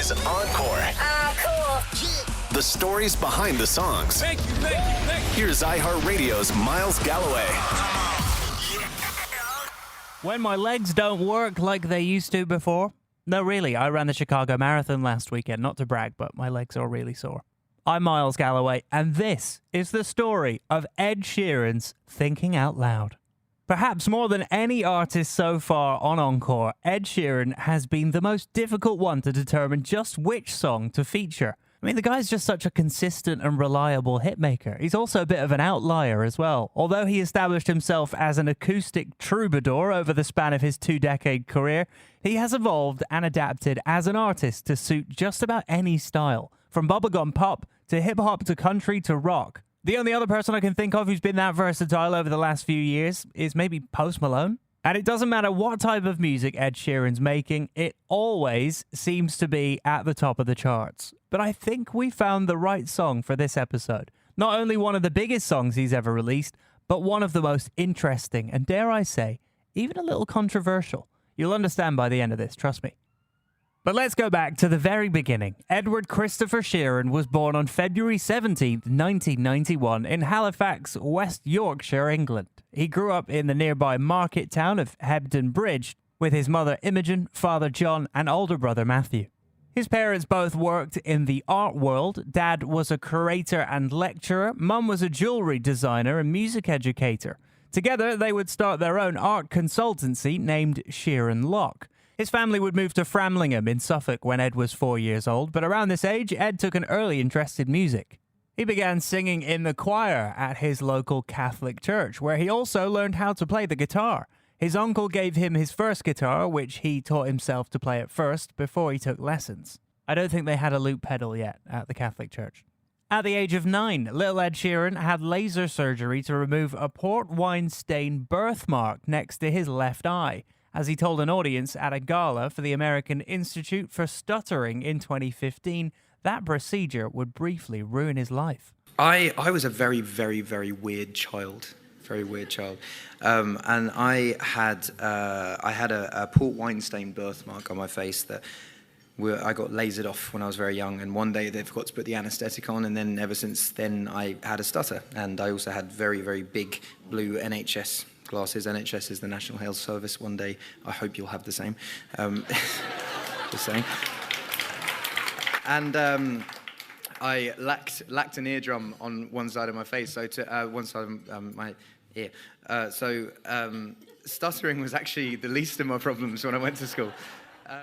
is Encore. Cool. The stories behind the songs. Thank you. Here's iHeartRadio's Miles Galloway. When my legs don't work like they used to before. No, really, I ran the Chicago Marathon last weekend. Not to brag, but my legs are really sore. I'm Miles Galloway, and this is the story of Ed Sheeran's Thinking Out Loud. Perhaps more than any artist so far on Encore, Ed Sheeran has been the most difficult one to determine just which song to feature. I mean, the guy's just such a consistent and reliable hitmaker. He's also a bit of an outlier as well. Although he established himself as an acoustic troubadour over the span of his 2-decade career, he has evolved and adapted as an artist to suit just about any style, from bubblegum pop to hip-hop to country to rock. The only other person I can think of who's been that versatile over the last few years is maybe Post Malone. And it doesn't matter what type of music Ed Sheeran's making, it always seems to be at the top of the charts. But I think we found the right song for this episode. Not only one of the biggest songs he's ever released, but one of the most interesting and, dare I say, even a little controversial. You'll understand by the end of this, trust me. But let's go back to the very beginning. Edward Christopher Sheeran was born on February 17th, 1991 in Halifax, West Yorkshire, England. He grew up in the nearby market town of Hebden Bridge with his mother Imogen, father John, and older brother Matthew. His parents both worked in the art world. Dad was a curator and lecturer. Mum was a jewelry designer and music educator. Together, they would start their own art consultancy named Sheeran Lock. His family would move to Framlingham in Suffolk when Ed was 4 years old, but around this age, Ed took an early interest in music. He began singing in the choir at his local Catholic church, where he also learned how to play the guitar. His uncle gave him his first guitar, which he taught himself to play at first before he took lessons. I don't think they had a loop pedal yet at the Catholic church. At the age of 9, little Ed Sheeran had laser surgery to remove a port wine stain birthmark next to his left eye, as he told an audience at a gala for the American Institute for Stuttering in 2015, that procedure would briefly ruin his life. I was a very, very, very weird child. Very weird child. And I had a port wine stain birthmark on my face that I got lasered off when I was very young. And one day they forgot to put the anaesthetic on, and then ever since then I had a stutter. And I also had very, very big blue NHS glasses. NHS is the National Health Service. One day, I hope you'll have the same. Just saying. And I lacked an eardrum on one side of my face, so to one side of my ear. Stuttering was actually the least of my problems when I went to school.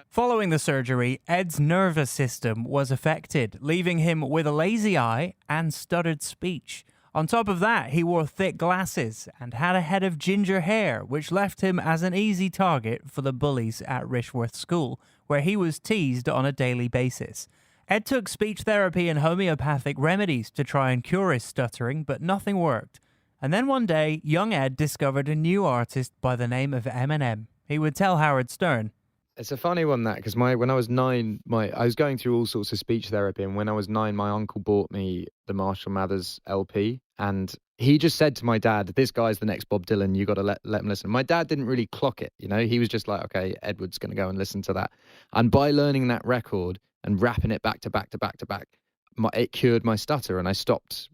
Following the surgery, Ed's nervous system was affected, leaving him with a lazy eye and stuttered speech. On top of that, he wore thick glasses and had a head of ginger hair, which left him as an easy target for the bullies at Rishworth School, where he was teased on a daily basis. Ed took speech therapy and homeopathic remedies to try and cure his stuttering, but nothing worked. And then one day, young Ed discovered a new artist by the name of Eminem. He would tell Howard Stern, "It's a funny one, that, because when I was 9, I was going through all sorts of speech therapy, and when I was 9, my uncle bought me the Marshall Mathers LP, and he just said to my dad, 'This guy's the next Bob Dylan, you got to let him listen.' My dad didn't really clock it, He was just like, okay, Edward's going to go and listen to that. And by learning that record and rapping it back to back to back to back, it cured my stutter, and I stopped,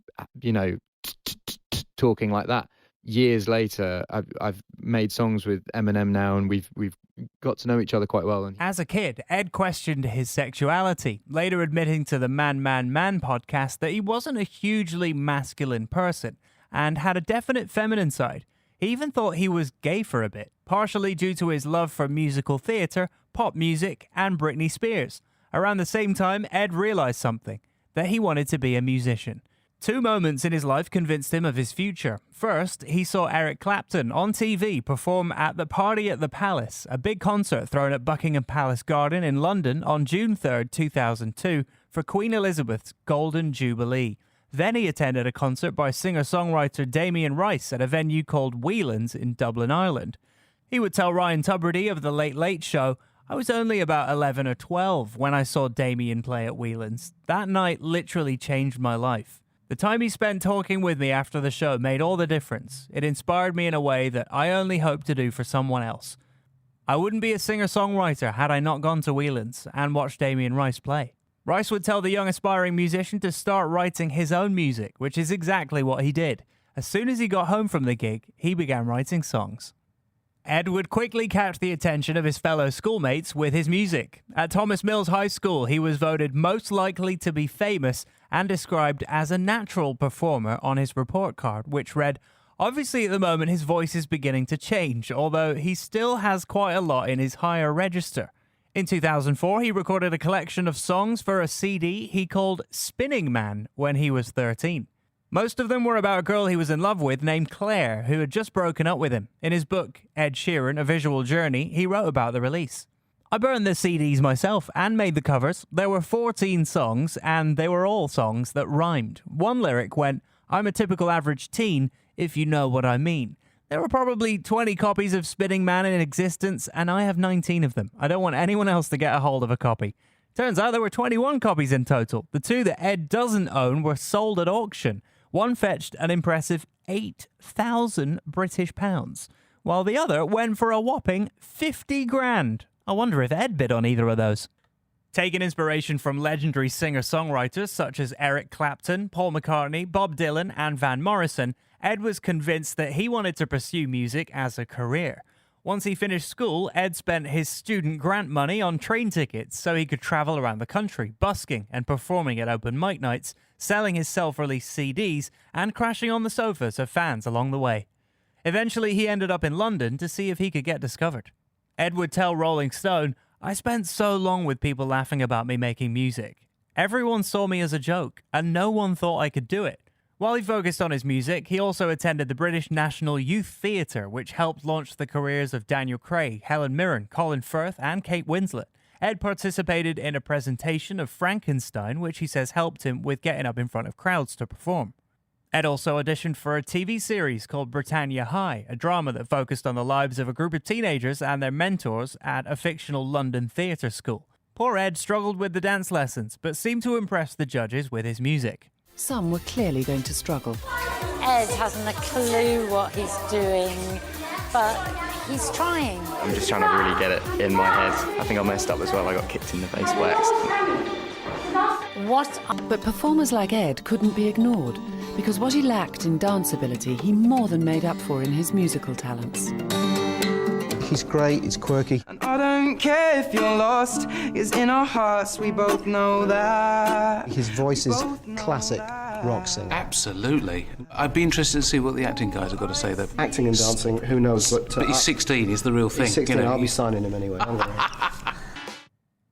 talking like that. Years later, I've made songs with Eminem now, and we've got to know each other quite well. As a kid, Ed questioned his sexuality, later admitting to the Man podcast that he wasn't a hugely masculine person and had a definite feminine side. He even thought he was gay for a bit, partially due to his love for musical theatre, pop music, and Britney Spears. Around the same time, Ed realised something, that he wanted to be a musician. 2 moments in his life convinced him of his future. First, he saw Eric Clapton on TV perform at the Party at the Palace, a big concert thrown at Buckingham Palace Garden in London on June 3rd, 2002, for Queen Elizabeth's Golden Jubilee. Then he attended a concert by singer-songwriter Damien Rice at a venue called Whelan's in Dublin, Ireland. He would tell Ryan Tubridy of The Late Late Show, "I was only about 11 or 12 when I saw Damien play at Whelan's. That night literally changed my life. The time he spent talking with me after the show made all the difference. It inspired me in a way that I only hope to do for someone else." I wouldn't be a singer-songwriter had I not gone to Whelan's and watched Damien Rice play. Rice would tell the young aspiring musician to start writing his own music, which is exactly what he did. As soon as he got home from the gig, he began writing songs. Ed would quickly catch the attention of his fellow schoolmates with his music. At Thomas Mills High School, he was voted most likely to be famous and described as a natural performer on his report card, which read, "Obviously at the moment his voice is beginning to change, although he still has quite a lot in his higher register." In 2004, he recorded a collection of songs for a CD he called Spinning Man when he was 13. Most of them were about a girl he was in love with named Claire, who had just broken up with him. In his book, Ed Sheeran, A Visual Journey, he wrote about the release. "I burned the CDs myself and made the covers. There were 14 songs, and they were all songs that rhymed. One lyric went, 'I'm a typical average teen, if you know what I mean.' There were probably 20 copies of Spinning Man in existence, and I have 19 of them. I don't want anyone else to get a hold of a copy." Turns out there were 21 copies in total. The two that Ed doesn't own were sold at auction. One fetched an impressive 8,000 British pounds, while the other went for a whopping 50 grand. I wonder if Ed bid on either of those. Taking inspiration from legendary singer-songwriters such as Eric Clapton, Paul McCartney, Bob Dylan, and Van Morrison, Ed was convinced that he wanted to pursue music as a career. Once he finished school, Ed spent his student grant money on train tickets so he could travel around the country, busking and performing at open mic nights, selling his self-released CDs, and crashing on the sofas of fans along the way. Eventually, he ended up in London to see if he could get discovered. Ed would tell Rolling Stone, "I spent so long with people laughing about me making music. Everyone saw me as a joke, and no one thought I could do it." While he focused on his music, he also attended the British National Youth Theatre, which helped launch the careers of Daniel Craig, Helen Mirren, Colin Firth, and Kate Winslet. Ed participated in a presentation of Frankenstein, which he says helped him with getting up in front of crowds to perform. Ed also auditioned for a TV series called Britannia High, a drama that focused on the lives of a group of teenagers and their mentors at a fictional London theatre school. Poor Ed struggled with the dance lessons, but seemed to impress the judges with his music. Some were clearly going to struggle. Ed hasn't a clue what he's doing, but he's trying. I'm just trying to really get it in my head. I think I messed up as well. I got kicked in the face by accident. What? But performers like Ed couldn't be ignored, because what he lacked in dance ability, he more than made up for in his musical talents. He's great, he's quirky. And I don't care if you're lost, it's in our hearts, we both know that. His voice is classic rock singer. Absolutely. I'd be interested to see what the acting guys have got to say, though. Acting and dancing, who knows? But he's 16, he's the real thing. He's 16, you know. I'll be signing him anyway.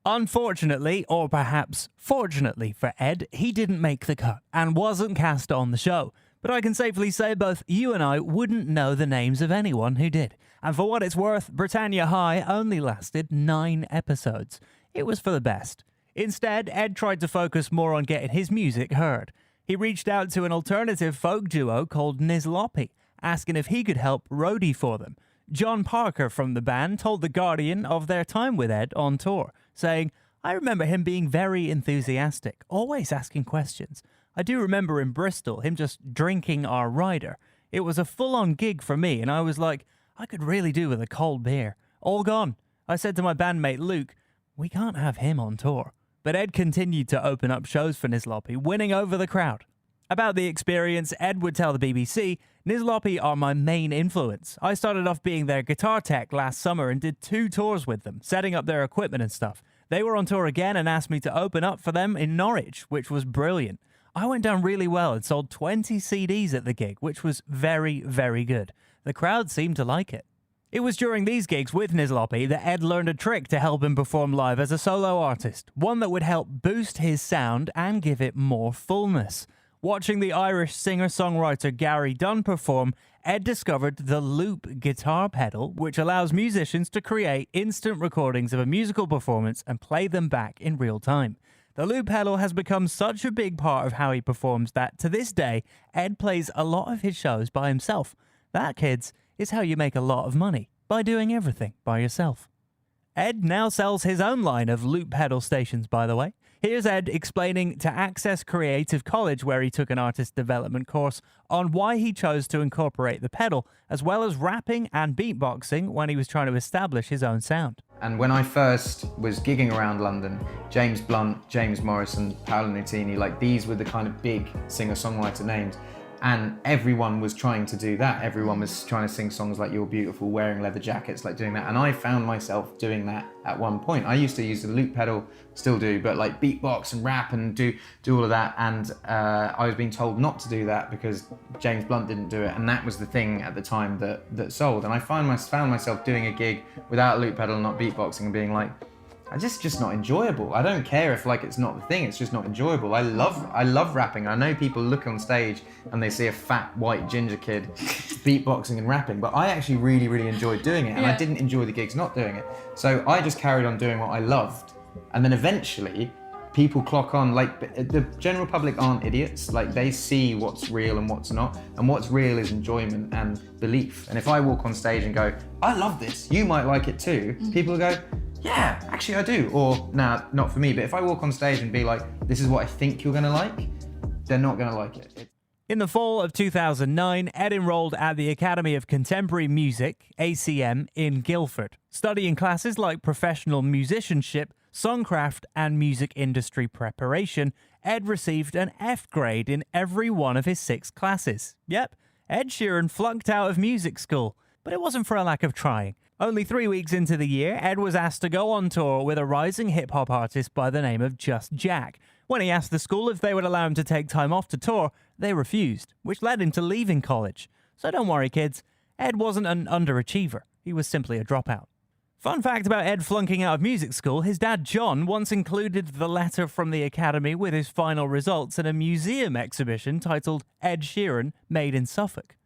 Unfortunately, or perhaps fortunately for Ed, he didn't make the cut and wasn't cast on the show. But I can safely say both you and I wouldn't know the names of anyone who did. And for what it's worth, Britannia High only lasted 9 episodes. It was for the best. Instead, Ed tried to focus more on getting his music heard. He reached out to an alternative folk duo called Nizlopi, asking if he could help roadie for them. John Parker from the band told The Guardian of their time with Ed on tour, saying, "I remember him being very enthusiastic, always asking questions. I do remember in Bristol him just drinking our rider. It was a full-on gig for me, and I was like, I could really do with a cold beer. All gone. I said to my bandmate Luke, we can't have him on tour." But Ed continued to open up shows for Nizlopi, winning over the crowd. About the experience, Ed would tell the BBC, "Nizlopi are my main influence. I started off being their guitar tech last summer and did 2 tours with them, setting up their equipment and stuff. They were on tour again and asked me to open up for them in Norwich, which was brilliant. I went down really well and sold 20 CDs at the gig, which was very, very good. The crowd seemed to like it." It was during these gigs with Nizlopi that Ed learned a trick to help him perform live as a solo artist, one that would help boost his sound and give it more fullness. Watching the Irish singer-songwriter Gary Dunn perform, Ed discovered the loop guitar pedal, which allows musicians to create instant recordings of a musical performance and play them back in real time. The loop pedal has become such a big part of how he performs that, to this day, Ed plays a lot of his shows by himself. That, kids, is how you make a lot of money, by doing everything by yourself. Ed now sells his own line of loop pedal stations, by the way. Here's Ed explaining to Access Creative College, where he took an artist development course, on why he chose to incorporate the pedal, as well as rapping and beatboxing when he was trying to establish his own sound. And when I first was gigging around London, James Blunt, James Morrison, Paolo Nutini, like these were the kind of big singer-songwriter names. And everyone was trying to do that. Everyone was trying to sing songs like You're Beautiful, wearing leather jackets, like doing that. And I found myself doing that at one point. I used to use the loop pedal, still do, but like beatbox and rap and do all of that. And I was being told not to do that because James Blunt didn't do it. And that was the thing at the time that sold. And I found myself doing a gig without a loop pedal, not beatboxing, and being like, it's just not enjoyable. I don't care if like it's not the thing, it's just not enjoyable. I love rapping. I know people look on stage and they see a fat white ginger kid beatboxing and rapping, but I actually really, really enjoyed doing it, and I didn't enjoy the gigs not doing it. So I just carried on doing what I loved. And then eventually people clock on, like the general public aren't idiots, like they see what's real and what's not, and what's real is enjoyment and belief. And if I walk on stage and go, I love this, you might like it too, people go, yeah, actually I do. Or, nah, not for me. But if I walk on stage and be like, this is what I think you're gonna like, they're not gonna like it. In the fall of 2009, Ed enrolled at the Academy of Contemporary Music, ACM, in Guildford, studying classes like professional musicianship, songcraft, and music industry preparation. Ed received an F grade in every one of his 6 classes. Yep, Ed Sheeran flunked out of music school, but it wasn't for a lack of trying. Only 3 weeks into the year, Ed was asked to go on tour with a rising hip-hop artist by the name of Just Jack. When he asked the school if they would allow him to take time off to tour, they refused, which led him to leaving college. So don't worry, kids, Ed wasn't an underachiever. He was simply a dropout. Fun fact about Ed flunking out of music school, his dad John once included the letter from the Academy with his final results in a museum exhibition titled Ed Sheeran Made in Suffolk.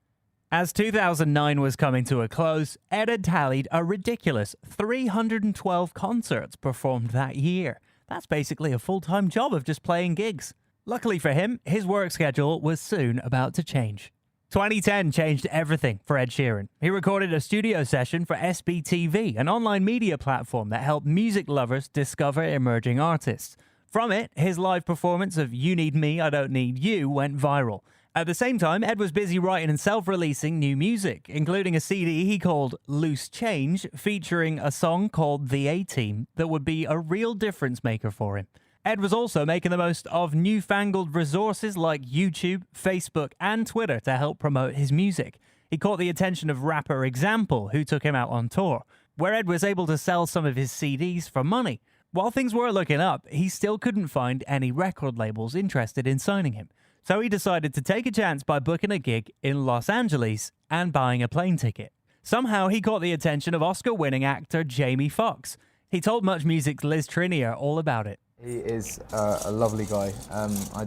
As 2009 was coming to a close, Ed had tallied a ridiculous 312 concerts performed that year. That's basically a full-time job of just playing gigs. Luckily for him, his work schedule was soon about to change. 2010 changed everything for Ed Sheeran. He recorded a studio session for SBTV, an online media platform that helped music lovers discover emerging artists. From it, his live performance of You Need Me, I Don't Need You went viral. At the same time, Ed was busy writing and self-releasing new music, including a CD he called Loose Change, featuring a song called The A-Team that would be a real difference maker for him. Ed was also making the most of newfangled resources like YouTube, Facebook, and Twitter to help promote his music. He caught the attention of rapper Example, who took him out on tour, where Ed was able to sell some of his CDs for money. While things were looking up, he still couldn't find any record labels interested in signing him. So he decided to take a chance by booking a gig in Los Angeles and buying a plane ticket. Somehow he caught the attention of Oscar-winning actor Jamie Foxx. He told Much Music's Liz Trinier all about it. He is a lovely guy. I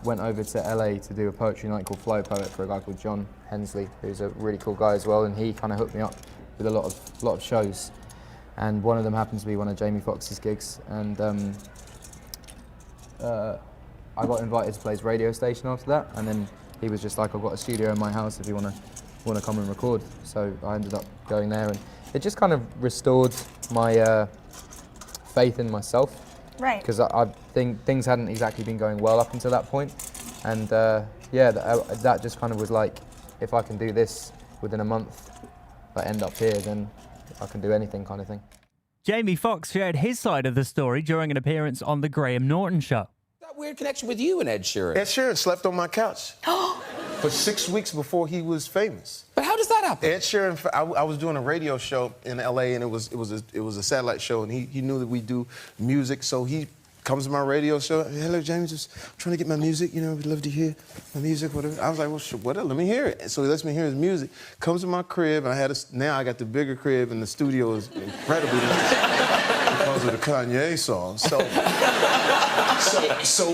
went over to LA to do a poetry night called Flow Poet for a guy called John Hensley, who's a really cool guy as well, and he kind of hooked me up with a lot of shows. And one of them happens to be one of Jamie Foxx's gigs, and I got invited to play his radio station after that, and then he was just like, I've got a studio in my house if you want to come and record. So I ended up going there, and it just kind of restored my faith in myself. Right. Because I think things hadn't exactly been going well up until that point, and that just kind of was like, if I can do this within a month, I end up here, then I can do anything, kind of thing. Jamie Foxx shared his side of the story during an appearance on The Graham Norton Show. That weird connection with you and Ed Sheeran. Ed Sheeran slept on my couch for 6 weeks before he was famous. But how does that happen? Ed Sheeran, I was doing a radio show in LA, and it was a satellite show, and he knew that we do music, so he comes to my radio show. Hello, Jamie, just trying to get my music. You know, we'd love to hear my music, whatever. I was like, well, sure, whatever. Let me hear it. So he lets me hear his music. Comes to my crib, and now I got the bigger crib, and the studio is incredibly nice because of the Kanye song. So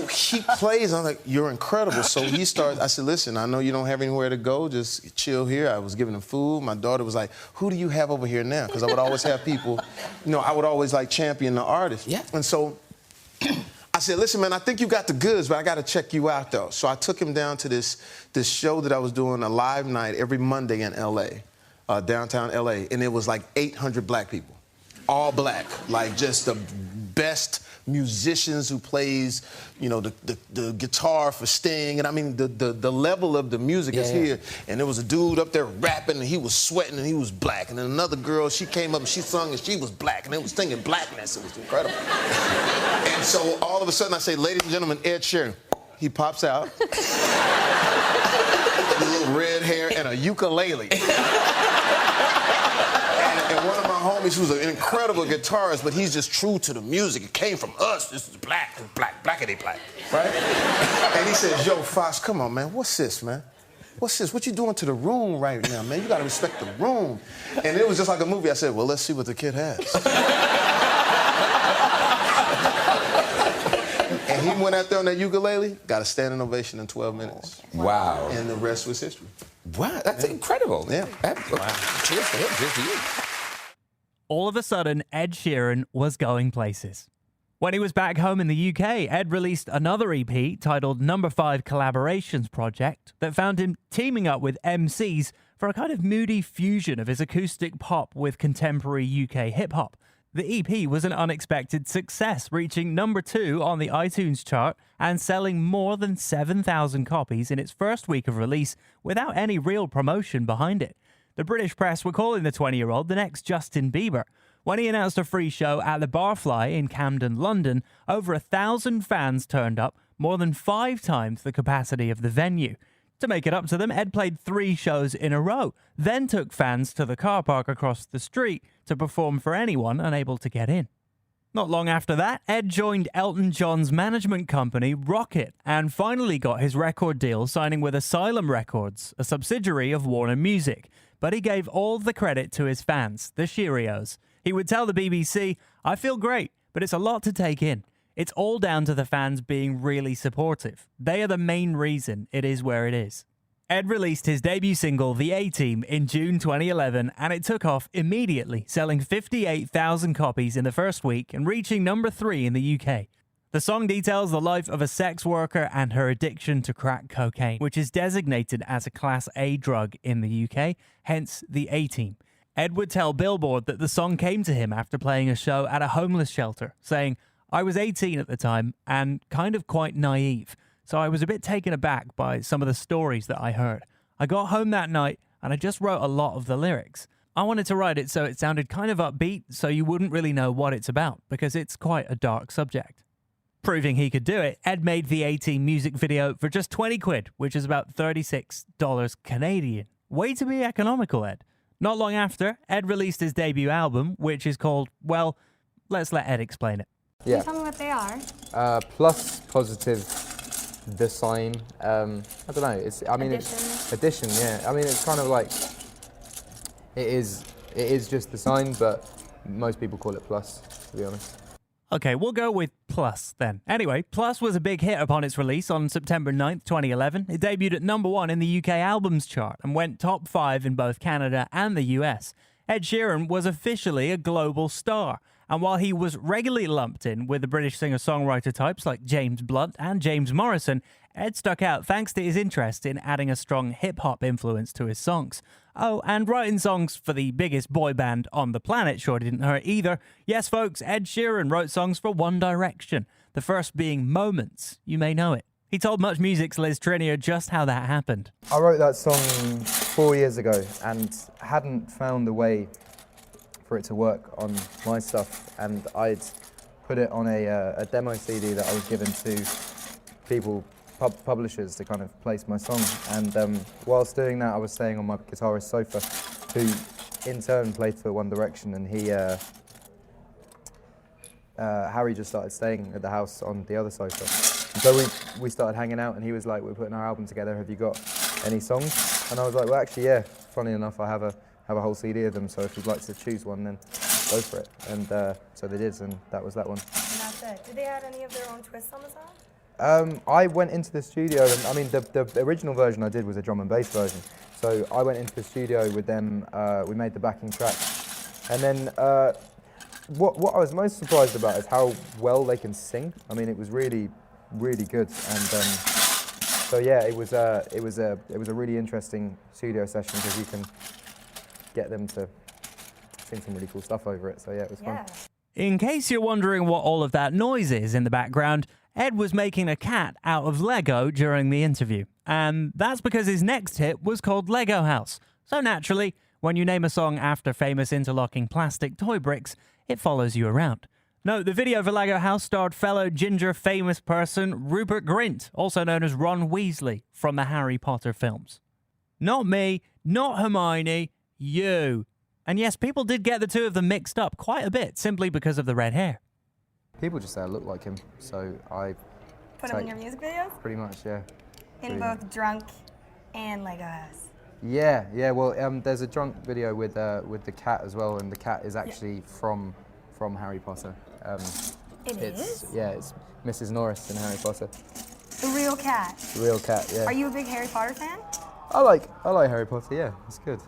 he plays. I'm like, you're incredible. So he starts. I said, listen, I know you don't have anywhere to go. Just chill here. I was giving him food. My daughter was like, who do you have over here now? Because I would always have people. I would always like champion the artist. Yeah. And so I said, listen, man, I think you got the goods, but I got to check you out, though. So I took him down to this show that I was doing, a live night every Monday in L.A., downtown L.A., and it was like 800 black people. all black, like just the best musicians who plays, you know, the guitar for Sting, and I mean the level of the music is here. And there was a dude up there rapping, and he was sweating, and he was black. And then another girl, she came up and she sung, and she was black, and they was singing blackness. It was incredible. And so all of a sudden I say, ladies and gentlemen, Ed Sheeran. He pops out, with a little red hair and a ukulele. And one of my homies, who's an incredible guitarist, but he's just true to the music. It came from us. This is black, blackity black, right? And he says, yo, Fox, come on, man. What's this, man? What's this? What you doing to the room right now, man? You gotta respect the room. And it was just like a movie. I said, well, let's see what the kid has. And he went out there on that ukulele, got a standing ovation in 12 minutes. Wow. And the rest was history. Wow, that's incredible. Yeah. Wow. Cheers for him, cheers for you. All of a sudden, Ed Sheeran was going places. When he was back home in the UK, Ed released another EP titled Number 5 Collaborations Project that found him teaming up with MCs for a kind of moody fusion of his acoustic pop with contemporary UK hip-hop. The EP was an unexpected success, reaching number 2 on the iTunes chart and selling more than 7,000 copies in its first week of release without any real promotion behind it. The British press were calling the 20-year-old the next Justin Bieber. When he announced a free show at the Barfly in Camden, London, over 1,000 fans turned up, more than 5 times the capacity of the venue. To make it up to them, Ed played 3 shows in a row, then took fans to the car park across the street to perform for anyone unable to get in. Not long after that, Ed joined Elton John's management company, Rocket, and finally got his record deal signing with Asylum Records, a subsidiary of Warner Music. But he gave all the credit to his fans, the Cheerios. He would tell the BBC, "I feel great, but it's a lot to take in. It's all down to the fans being really supportive. They are the main reason it is where it is." Ed released his debut single, The A-Team, in June 2011, and it took off immediately, selling 58,000 copies in the first week and reaching number 3 in the UK. The song details the life of a sex worker and her addiction to crack cocaine, which is designated as a Class A drug in the UK, hence The A-Team. Ed would tell Billboard that the song came to him after playing a show at a homeless shelter, saying, "I was 18 at the time and kind of quite naive, so I was a bit taken aback by some of the stories that I heard. I got home that night and I just wrote a lot of the lyrics. I wanted to write it so it sounded kind of upbeat so you wouldn't really know what it's about, because it's quite a dark subject." Proving he could do it, Ed made the A-Team music video for just 20 quid, which is about $36 Canadian. Way to be economical, Ed. Not long after, Ed released his debut album, which is called, well, let's let Ed explain it. Yeah. Can you tell me what they are? Plus, positive, the sign. I don't know. It's addition. Yeah. I mean, it's kind of like it is just the sign, but most people call it plus, to be honest. Okay, we'll go with Plus then. Anyway, Plus was a big hit upon its release on September 9th, 2011. It debuted at number 1 in the UK albums chart and went top 5 in both Canada and the US. Ed Sheeran was officially a global star. And while he was regularly lumped in with the British singer-songwriter types like James Blunt and James Morrison, Ed stuck out thanks to his interest in adding a strong hip-hop influence to his songs. Oh, and writing songs for the biggest boy band on the planet sure didn't hurt either. Yes, folks, Ed Sheeran wrote songs for One Direction, the first being Moments. You may know it. He told Much Music's Liz Trinier just how that happened. I wrote that song 4 years ago and hadn't found a way for it to work on my stuff, and I'd put it on a demo CD that I was given to people, publishers, to kind of place my song. And whilst doing that, I was staying on my guitarist's sofa, who in turn played for One Direction, and Harry just started staying at the house on the other sofa. And so we started hanging out, and he was like, "We're putting our album together, have you got any songs?" And I was like, "Well, actually, yeah, funny enough, I have a whole CD of them, so if you'd like to choose one, then go for it." And so they did, and that was that one. And that's it. Did they add any of their own twists on the song? I went into the studio, and I mean, the original version I did was a drum and bass version. So I went into the studio with them, we made the backing track. And then what I was most surprised about is how well they can sing. I mean, it was really, really good. And so yeah, it was a really interesting studio session, because you can get them to sing some really cool stuff over it. So yeah, it was fun. In case you're wondering what all of that noise is in the background, Ed was making a cat out of Lego during the interview. And that's because his next hit was called Lego House. So naturally, when you name a song after famous interlocking plastic toy bricks, it follows you around. No, the video for Lego House starred fellow ginger famous person Rupert Grint, also known as Ron Weasley, from the Harry Potter films. Not me, not Hermione, you. And yes, people did get the two of them mixed up quite a bit, simply because of the red hair. People just say I look like him, so I Put him in your music videos? Pretty much, yeah. In both Drunk and Lego House. Yeah. Well, there's a Drunk video with the cat as well, and the cat is actually from Harry Potter. It is? Yeah, it's Mrs. Norris in Harry Potter. The real cat? The real cat, yeah. Are you a big Harry Potter fan? I like Harry Potter, yeah, it's good.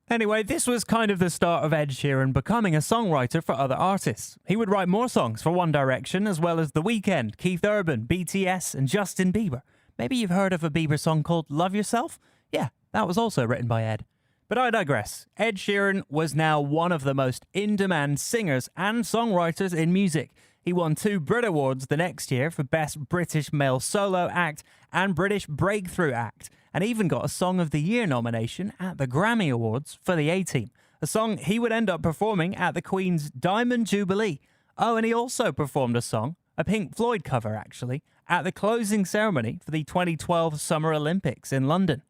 Anyway, this was kind of the start of Ed Sheeran becoming a songwriter for other artists. He would write more songs for One Direction, as well as The Weeknd, Keith Urban, BTS, and Justin Bieber. Maybe you've heard of a Bieber song called Love Yourself? Yeah, that was also written by Ed. But I digress. Ed Sheeran was now one of the most in-demand singers and songwriters in music. He won 2 Brit Awards the next year for Best British Male Solo Act and British Breakthrough Act, and even got a Song of the Year nomination at the Grammy Awards for the A-Team, a song he would end up performing at the Queen's Diamond Jubilee. Oh, and he also performed a song, a Pink Floyd cover actually, at the closing ceremony for the 2012 Summer Olympics in London.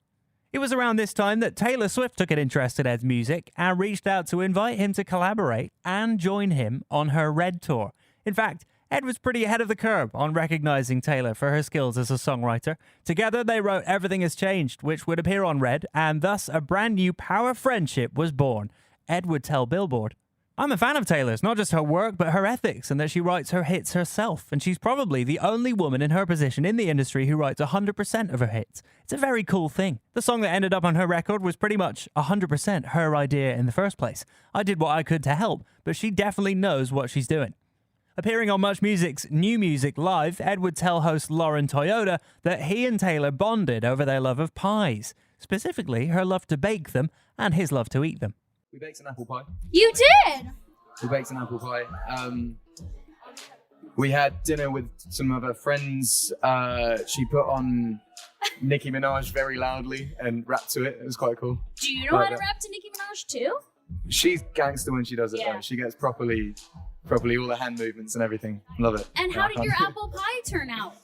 It was around this time that Taylor Swift took an interest in Ed's music and reached out to invite him to collaborate and join him on her Red Tour. In fact, Ed was pretty ahead of the curve on recognizing Taylor for her skills as a songwriter. Together, they wrote Everything Has Changed, which would appear on Red, and thus a brand new power friendship was born. Ed would tell Billboard, "I'm a fan of Taylor's, not just her work, but her ethics, and that she writes her hits herself. And she's probably the only woman in her position in the industry who writes 100% of her hits. It's a very cool thing. The song that ended up on her record was pretty much 100% her idea in the first place. I did what I could to help, but she definitely knows what she's doing." Appearing on Much Music's New Music Live, Ed would tell host Lauren Toyota that he and Taylor bonded over their love of pies, specifically her love to bake them and his love to eat them. We baked an apple pie. You did? We baked an apple pie. We had dinner with some of her friends. She put on Nicki Minaj very loudly and rapped to it. It was quite cool. Do you know how to rap to Nicki Minaj too? She's gangster when she does it though. She gets properly all the hand movements and everything. Love it. And how did your apple pie turn out?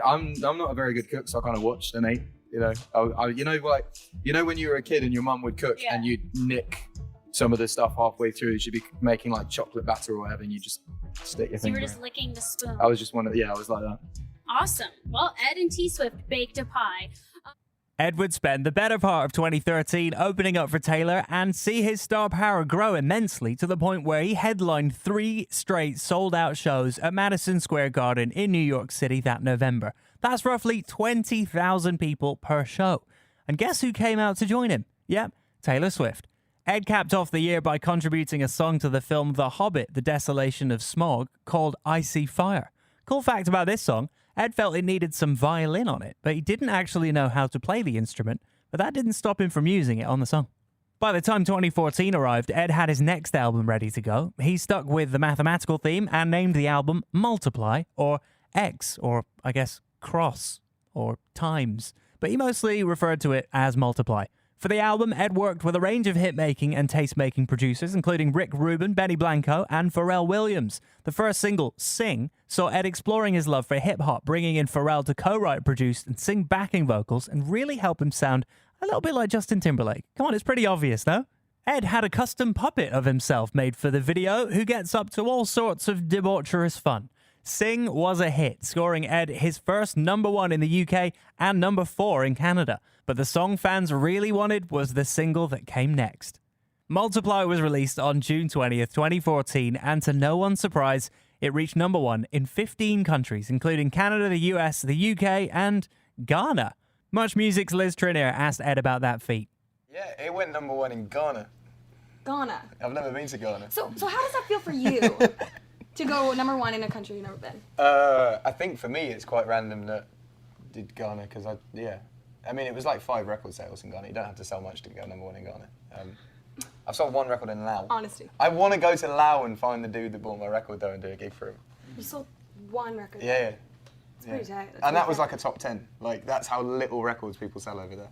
I'm not a very good cook, so I kind of watched and ate. You know, when you were a kid and your mum would cook and you'd nick some of the stuff halfway through. She'd be making like chocolate batter or whatever, and you just stick your So you finger were just in. licking the spoon. I was just I was like that. Awesome. Well, Ed and T Swift baked a pie. Ed would spend the better part of 2013 opening up for Taylor and see his star power grow immensely to the point where he headlined 3 straight sold-out shows at Madison Square Garden in New York City that November. That's roughly 20,000 people per show. And guess who came out to join him? Yep, Taylor Swift. Ed capped off the year by contributing a song to the film The Hobbit, The Desolation of Smaug, called I See Fire. Cool fact about this song, Ed felt it needed some violin on it, but he didn't actually know how to play the instrument, but that didn't stop him from using it on the song. By the time 2014 arrived, Ed had his next album ready to go. He stuck with the mathematical theme and named the album Multiply, or X, or I guess Cross, or Times, but he mostly referred to it as Multiply. For the album, Ed worked with a range of hit-making and taste-making producers, including Rick Rubin, Benny Blanco, and Pharrell Williams. The first single, Sing, saw Ed exploring his love for hip-hop, bringing in Pharrell to co-write, produce, and sing backing vocals, and really help him sound a little bit like Justin Timberlake. Come on, it's pretty obvious, no? Ed had a custom puppet of himself made for the video, who gets up to all sorts of debaucherous fun. Sing was a hit, scoring Ed his first #1 in the UK and #4 in Canada. But the song fans really wanted was the single that came next. Multiply was released on June 20th, 2014, and to no one's surprise, it reached #1 in 15 countries, including Canada, the US, the UK, and Ghana. Much Music's Liz Trinier asked Ed about that feat. Yeah, it went #1 in Ghana. Ghana. I've never been to Ghana. So how does that feel for you to go #1 in a country you've never been? I think for me it's quite random that I did Ghana because I mean it was like 5 record sales in Ghana. You don't have to sell much to go #1 in Ghana. I've sold one record in Laos. Honesty. I want to go to Laos and find the dude that bought my record though and do a gig for him. You sold one record. Yeah. It's pretty tight. That's And that pretty was tight. like a top 10. Like, that's how little records people sell over there.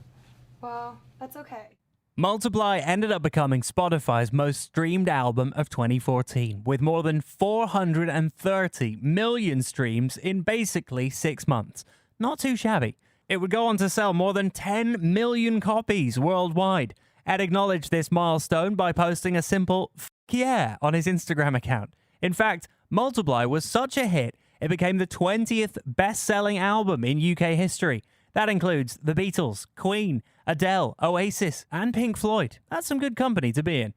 Well, that's okay. Multiply ended up becoming Spotify's most streamed album of 2014, with more than 430 million streams in basically 6 months. Not too shabby. It would go on to sell more than 10 million copies worldwide. Ed acknowledged this milestone by posting a simple "f yeah" on his Instagram account. In fact, Multiply was such a hit, it became the 20th best-selling album in UK history. That includes The Beatles, Queen, Adele, Oasis, and Pink Floyd. That's some good company to be in.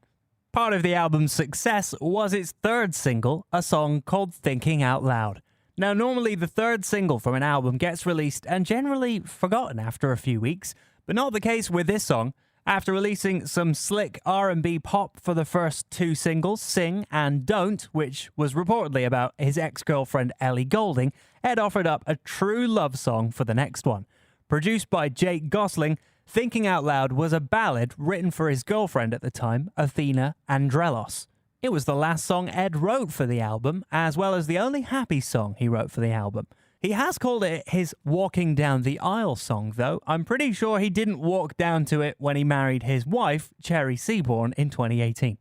Part of the album's success was its third single, a song called Thinking Out Loud. Now, normally the third single from an album gets released and generally forgotten after a few weeks, but not the case with this song. After releasing some slick R&B pop for the first 2 singles, Sing and Don't, which was reportedly about his ex-girlfriend Ellie Goulding, Ed offered up a true love song for the next one. Produced by Jake Gosling, Thinking Out Loud was a ballad written for his girlfriend at the time, Athena Andrelos. It was the last song Ed wrote for the album, as well as the only happy song he wrote for the album. He has called it his Walking Down the Aisle song, though. I'm pretty sure he didn't walk down to it when he married his wife, Cherry Seaborn, in 2018.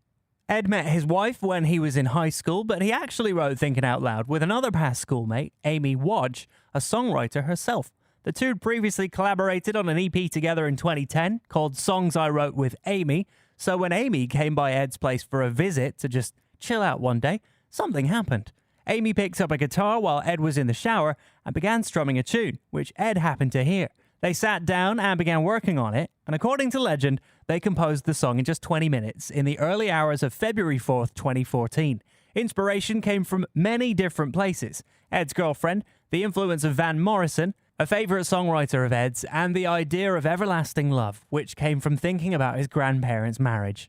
Ed met his wife when he was in high school, but he actually wrote Thinking Out Loud with another past schoolmate, Amy Wadge, a songwriter herself. The two previously collaborated on an EP together in 2010 called Songs I Wrote with Amy, so when Amy came by Ed's place for a visit to just chill out one day, something happened. Amy picked up a guitar while Ed was in the shower and began strumming a tune, which Ed happened to hear. They sat down and began working on it, and according to legend, they composed the song in just 20 minutes in the early hours of February 4th, 2014. Inspiration came from many different places. Ed's girlfriend, the influence of Van Morrison, a favourite songwriter of Ed's, and the idea of everlasting love, which came from thinking about his grandparents' marriage.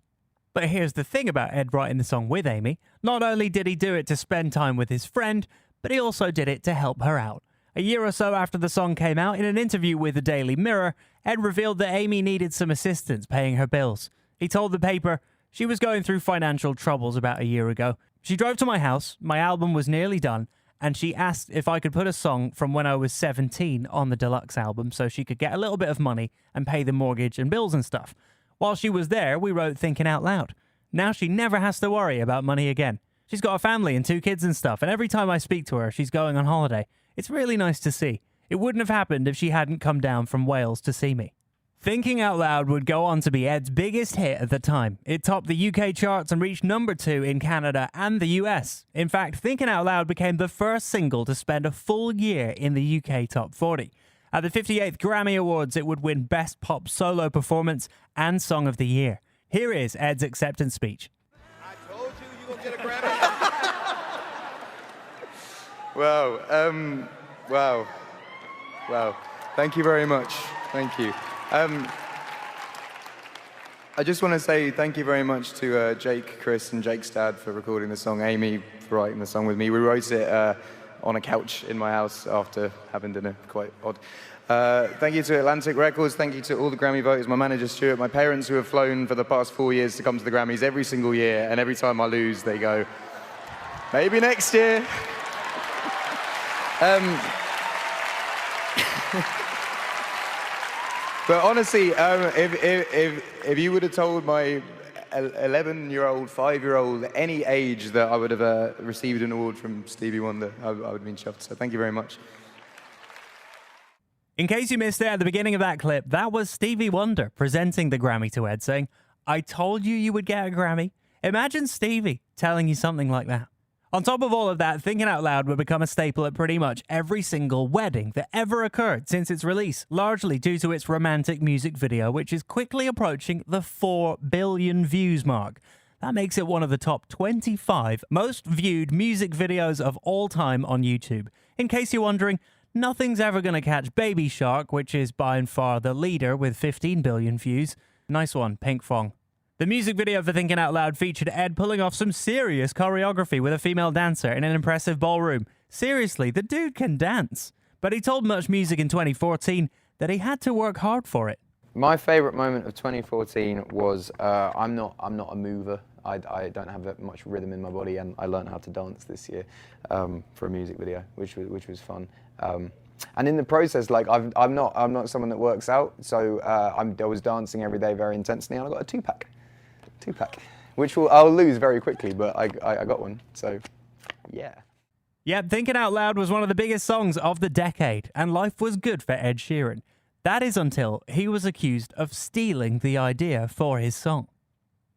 But here's the thing about Ed writing the song with Amy. Not only did he do it to spend time with his friend, but he also did it to help her out. A year or so after the song came out, in an interview with the Daily Mirror, Ed revealed that Amy needed some assistance paying her bills. He told the paper, "She was going through financial troubles about a year ago. She drove to my house, my album was nearly done, and she asked if I could put a song from when I was 17 on the deluxe album so she could get a little bit of money and pay the mortgage and bills and stuff. While she was there, we wrote Thinking Out Loud. Now she never has to worry about money again. She's got a family and 2 kids and stuff, and every time I speak to her, she's going on holiday. It's really nice to see. It wouldn't have happened if she hadn't come down from Wales to see me." Thinking Out Loud would go on to be Ed's biggest hit at the time. It topped the UK charts and reached number 2 in Canada and the US. In fact, Thinking Out Loud became the first single to spend a full year in the UK Top 40. At the 58th Grammy Awards, it would win Best Pop Solo Performance and Song of the Year. Here is Ed's acceptance speech. Wow. Thank you very much. Thank you. I just want to say thank you very much to Jake, Chris, and Jake's dad for recording the song, Amy for writing the song with me. We wrote it on a couch in my house after having dinner, quite odd. Thank you to Atlantic Records, thank you to all the Grammy voters, my manager Stuart, my parents who have flown for the past 4 years to come to the Grammys every single year, and every time I lose, they go, maybe next year. But honestly, if you would have told my 11-year-old, 5-year-old, any age that I would have received an award from Stevie Wonder, I would have been chuffed. So thank you very much. In case you missed it at the beginning of that clip, that was Stevie Wonder presenting the Grammy to Ed, saying, "I told you would get a Grammy." Imagine Stevie telling you something like that. On top of all of that, Thinking Out Loud would become a staple at pretty much every single wedding that ever occurred since its release, largely due to its romantic music video, which is quickly approaching the 4 billion views mark. That makes it one of the top 25 most viewed music videos of all time on YouTube. In case you're wondering, nothing's ever going to catch Baby Shark, which is by and far the leader with 15 billion views. Nice one, Pink Fong. The music video for Thinking Out Loud featured Ed pulling off some serious choreography with a female dancer in an impressive ballroom. Seriously, the dude can dance. But he told Much Music in 2014 that he had to work hard for it. My favourite moment of 2014 was I'm not a mover. I don't have that much rhythm in my body, and I learned how to dance this year for a music video, which was fun. And in the process, like I'm not someone that works out, so I was dancing every day very intensely, and I got a two-pack, which I'll lose very quickly, but I got one. So yeah. Yep, Thinking Out Loud was one of the biggest songs of the decade, and life was good for Ed Sheeran. That is until he was accused of stealing the idea for his song.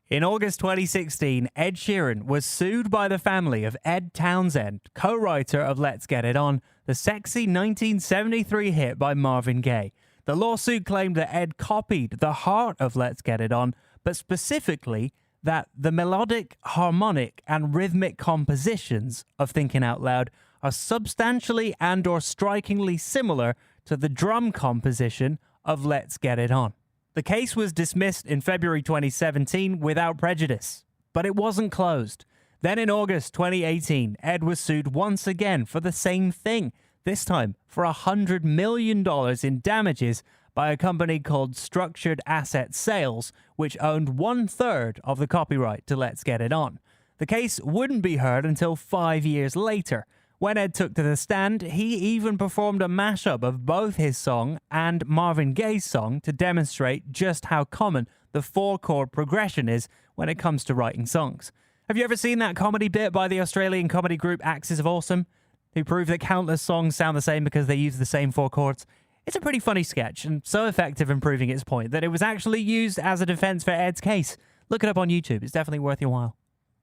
In August 2016, Ed Sheeran was sued by the family of Ed Townsend, co-writer of Let's Get It On, the sexy 1973 hit by Marvin Gaye. The lawsuit claimed that Ed copied the heart of Let's Get It On, but specifically that the melodic, harmonic, and rhythmic compositions of Thinking Out Loud are substantially and/or strikingly similar to the drum composition of Let's Get It On. The case was dismissed in February 2017 without prejudice, but it wasn't closed. Then in August 2018, Ed was sued once again for the same thing, this time for $100 million in damages by a company called Structured Asset Sales, which owned 1/3 of the copyright to Let's Get It On. The case wouldn't be heard until 5 years later. When Ed took to the stand, he even performed a mashup of both his song and Marvin Gaye's song to demonstrate just how common the 4-chord progression is when it comes to writing songs. Have you ever seen that comedy bit by the Australian comedy group Axis of Awesome, who prove that countless songs sound the same because they use the same 4 chords? It's a pretty funny sketch, and so effective in proving its point that it was actually used as a defense for Ed's case. Look it up on YouTube, it's definitely worth your while.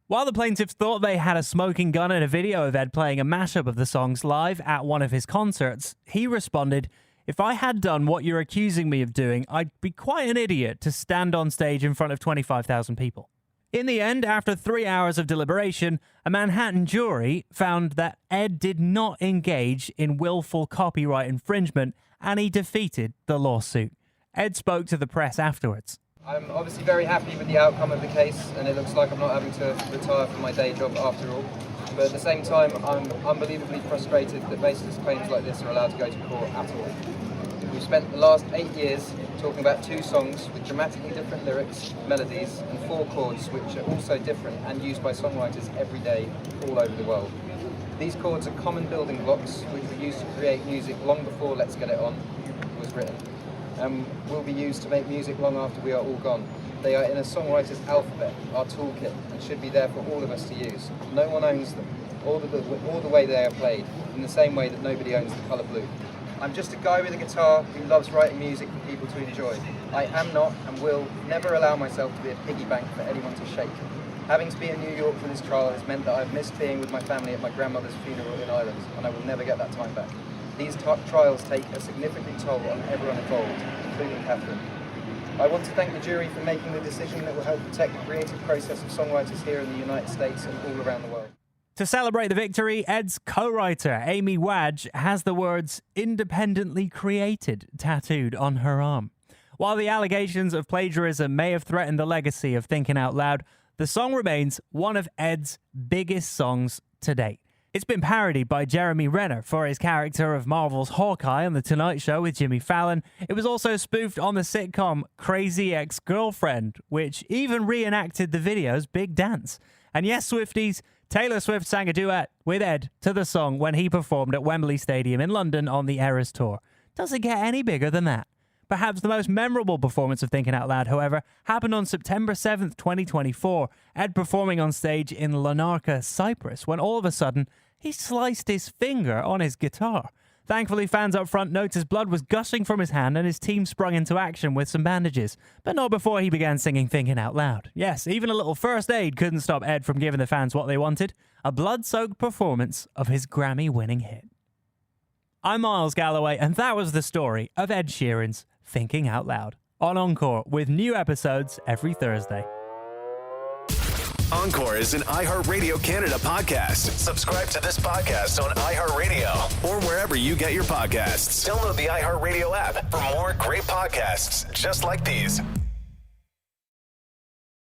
While the plaintiffs thought they had a smoking gun in a video of Ed playing a mashup of the songs live at one of his concerts, he responded, "If I had done what you're accusing me of doing, I'd be quite an idiot to stand on stage in front of 25,000 people." In the end, after 3 hours of deliberation, a Manhattan jury found that Ed did not engage in willful copyright infringement, and he defeated the lawsuit. Ed spoke to the press afterwards. I'm obviously very happy with the outcome of the case, and it looks like I'm not having to retire from my day job after all. But at the same time, I'm unbelievably frustrated that baseless claims like this are allowed to go to court at all. We've spent the last 8 years talking about 2 songs with dramatically different lyrics, melodies, and 4 chords which are also different and used by songwriters every day all over the world. These chords are common building blocks which were used to create music long before Let's Get It On was written, and will be used to make music long after we are all gone. They are in a songwriter's alphabet, our toolkit, and should be there for all of us to use. No one owns them, or the way they are played, in the same way that nobody owns the colour blue. I'm just a guy with a guitar who loves writing music for people to enjoy. I am not and will never allow myself to be a piggy bank for anyone to shake. Having to be in New York for this trial has meant that I've missed being with my family at my grandmother's funeral in Ireland, and I will never get that time back. These trials take a significant toll on everyone involved, including Catherine. I want to thank the jury for making the decision that will help protect the creative process of songwriters here in the United States and all around the world. To celebrate the victory, Ed's co-writer, Amy Wadge, has the words "independently created" tattooed on her arm. While the allegations of plagiarism may have threatened the legacy of Thinking Out Loud, the song remains one of Ed's biggest songs to date. It's been parodied by Jeremy Renner for his character of Marvel's Hawkeye on The Tonight Show with Jimmy Fallon. It was also spoofed on the sitcom Crazy Ex-Girlfriend, which even reenacted the video's big dance. And yes, Swifties, Taylor Swift sang a duet with Ed to the song when he performed at Wembley Stadium in London on the Eras Tour. Doesn't get any bigger than that. Perhaps the most memorable performance of Thinking Out Loud, however, happened on September 7th, 2024, Ed performing on stage in Larnaca, Cyprus, when all of a sudden, he sliced his finger on his guitar. Thankfully, fans up front noticed blood was gushing from his hand and his team sprung into action with some bandages. But not before he began singing Thinking Out Loud. Yes, even a little first aid couldn't stop Ed from giving the fans what they wanted, a blood-soaked performance of his Grammy-winning hit. I'm Miles Galloway, and that was the story of Ed Sheeran's Thinking Out Loud on Encore, with new episodes every Thursday. Encore is an iHeartRadio Canada podcast. Subscribe to this podcast on iHeartRadio or wherever you get your podcasts. Download the iHeartRadio app for more great podcasts just like these.